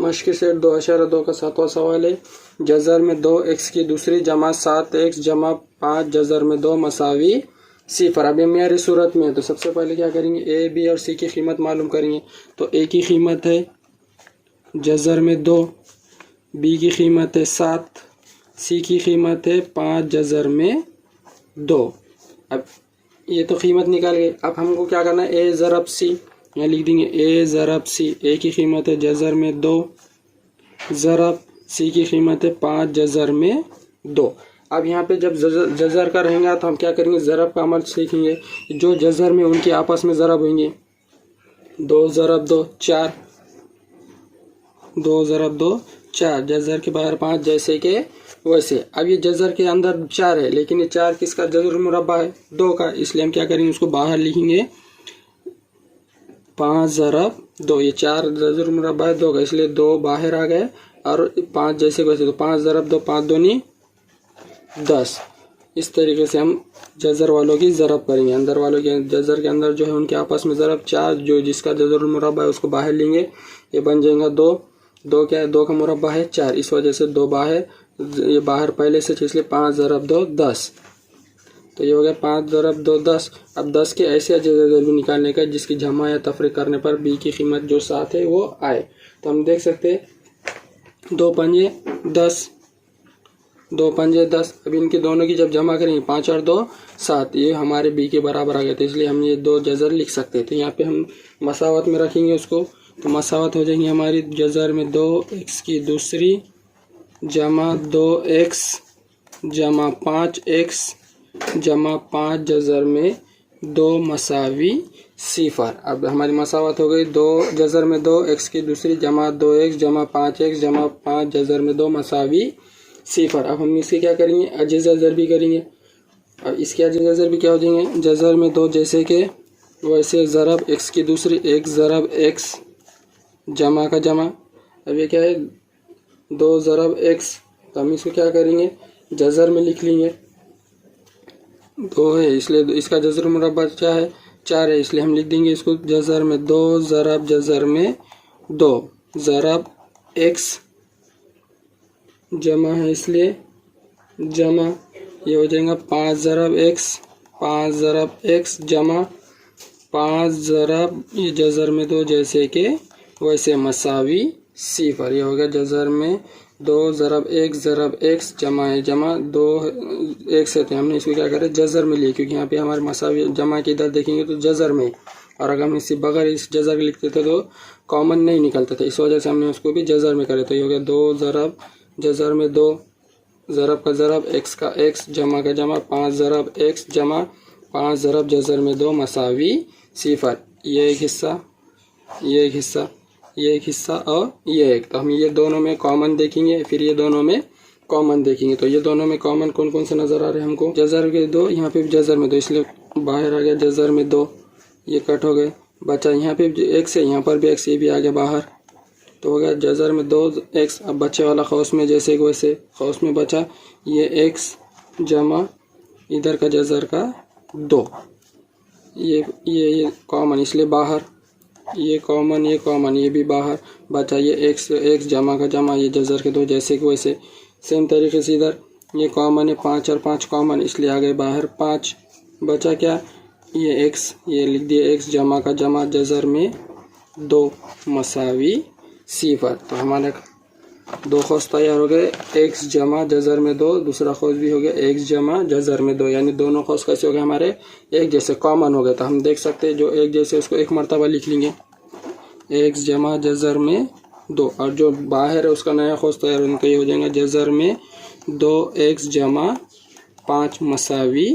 मश्क set 2.2 का 7वां सवाल है। जज़र में 2x की दूसरी जमा 7x जमा 5 जज़र में 2 मसावी 0। अब ये मेरी सूरत में है तो सबसे पहले क्या करेंगे, ए बी और सी की कीमत मालूम करेंगे। तो ए की कीमत है जज़र में 2, बी की कीमत है 7, सी की कीमत है 5 जज़र में 2। अब ये तो कीमत निकाल गए। अब हमको क्या करना है, ए ज़रब सी, यहाँ लिख देंगे ए ज़रब सी। ए की कीमत है जज़र में 2 ज़रब सी की कीमत है 5 जज़र में 2। अब यहाँ पे जब जज़र का रहेंगे तो हम क्या करेंगे, ज़रब का अमल सीखेंगे। जो जज़र में उनके आपस में ज़रब होंगे, 2 ज़रब 2 4, 2 ज़रब 2 4, जज़र के बाहर 5 जैसे के वैसे। अब ये जज़र के अंदर 4 है, लेकिन ये 4 किसका जज़र मुरब्बा है, 2 का, इसलिए हम क्या करेंगे, उसको बाहर लिखेंगे 5 ज़रब 2। ये 4 जज़र मुरब्बा है 2 का, इसलिए 2 बाहर आ गए और 5 जैसे वैसे। तो 5 ज़रब 2 5 दूनी 10। इस तरीके से हम जज़र वालों की ज़रब करेंगे। अंदर वालों के जज़र के अंदर जो है उनके आपस में ज़रब 4, जो जिसका जज़र मुरब्बा है उसको बाहर लेंगे, ये बन जाएगा 2। 2 क्या है, 2 का मुरब्बा है 4, इस वजह से 2 बाहर, ये बाहर पहले से, इसलिए 5 ज़रब 2 10। तो ये हो गया 5 ज़रब 2 10। अब 10 के ऐसे जज़र भी निकालने का जिसकी जमा या तफरीक करने पर बी की कीमत जो 7 है वो आए। तो हम देख सकते हैं 2 पंजे 10, 2 पंजे 10। अब इनके दोनों की जब जमा करेंगे 5 और 2 7, ये हमारे बी के बराबर आ गए। तो इसलिए हम ये 2 जज़र लिख सकते हैं। तो यहाँ पे हम मसावत में रखेंगे उसको। तो मसावत हो जाएंगी हमारी जज़र में 2x की दूसरी जमा 2x जमा 5x जमा 5 जज़र में 2 मसावी 0। अब हमारी मसावत हो गई 2 जज़र में 2x की दूसरी जमा 2x जमा 5x जमा 5 जज़र में 2 मसावी 0। अब हम इसके क्या करेंगे, अजीज़ जज़र भी करेंगे। अब इसके अजीज़ जज़र भी क्या हो जाएंगे, जज़र में 2 जैसे के वैसे, ज़रब x की दूसरी 1 ज़रब x जमा का जमा। अब ये क्या है 2 ज़रब x, तो हम इसको क्या करेंगे, जज़र में लिख लेंगे। 2 है इसलिए इसका जज़र मुरब्बा क्या है 4 है, इसलिए हम लिख देंगे इसको जज़र में 2 ज़रब जज़र में 2 ज़रब x जमा है इसलिए जमा, ये हो जाएगा 5 ज़रब x 5 ज़रब x जमा 5 ज़रब ये जज़र में 2 जैसे के वैसे मसावी 0। ये हो गया जज़र में 2 ज़रब 1 ज़रब x जमा है जमा 2 x है, तो हमने इसको क्या करें जज़र में लिए, क्योंकि यहाँ पे हमारे मसावी जमा के इधर देखेंगे तो जज़र में, और अगर हम इसी बगैर इस जज़र लिखते थे तो कॉमन नहीं निकलता था, इस वजह से हमने उसको भी जज़र में करे। तो ये हो गया 2 ज़रब जज़र में 2 ज़रब का ज़रब x का x जमा का जमा 5 ज़रब x जमा 5 ज़रब जज़र में 2 मसावी 0। ये एक हिस्सा, ये एक हिस्सा, ये एक हिस्सा और ये एक। तो हम ये दोनों में कॉमन देखेंगे, फिर ये दोनों में कॉमन देखेंगे। तो ये दोनों में कॉमन कौन कौन से नज़र आ रहे हैं हमको, जज़र के 2, यहाँ पे भी जज़र में 2, इसलिए बाहर आ गया जज़र में 2, ये कट हो गए, बचा यहाँ पे x है, यहाँ पर भी x, ये भी आ गया बाहर। तो हो गया जज़र में 2x। अब बच्चे वाला खौस में जैसे वैसे, खौस में बचा ये x जमा इधर का जज़र का 2, ये कॉमन इसलिए बाहर, ये कॉमन, ये कॉमन, ये भी बाहर, बचा ये x जमा का जमा ये जज़र के 2 जैसे कि वैसे। सेम तरीके से इधर ये कॉमन है, 5 और 5 कॉमन इसलिए आ गए बाहर 5, बचा क्या ये x, ये लिख दिए x जमा का जमा जज़र में 2 मसावी 0। तो हमारे 2 खौस तैयार हो गए, x जमा जज़र में 2, दूसरा खौस भी हो गया x जमा जज़र में 2, यानी दोनों खौस कैसे हो गए हमारे एक जैसे कॉमन हो गए। तो हम देख सकते हैं जो एक जैसे उसको एक मरतबा लिख लेंगे x जमा जज़र में 2, और जो बाहर है उसका नया खौस तैयार होने का ये हो जाएगा जज़र में 2x जमा 5 मसावी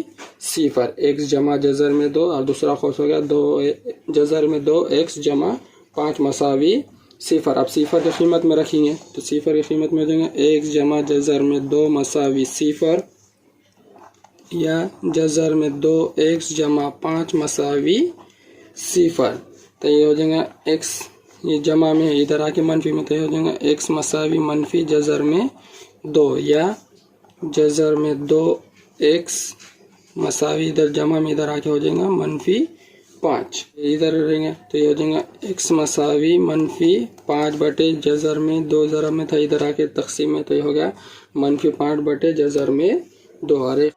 0। x जमा जज़र में 2 और दूसरा खौस हो गया 2 जज़र में 2x जमा 5 मसावी 0। अब 0 की कीमत में रखेंगे तो 0 की कीमत में हो जाएगा x जमा जज़र में 2 मसावी 0 या जज़र में 2x जमा 5 मसावी 0। तो ये हो जाएगा x, ये जमा में इधर आके मनफी में, तो ये हो जाएगा x मसावी मनफी जज़र में 2 या जज़र में 2x मसावी इधर जमा में इधर आके हो जाएगा मनफी 5 इधर रहेंगे तो ये हो जाएगा x मसावी -5 बटे जजर में 2 ज़रब में था, इधर आके तकसीम में तो ये हो गया -5 बटे जजर में 2।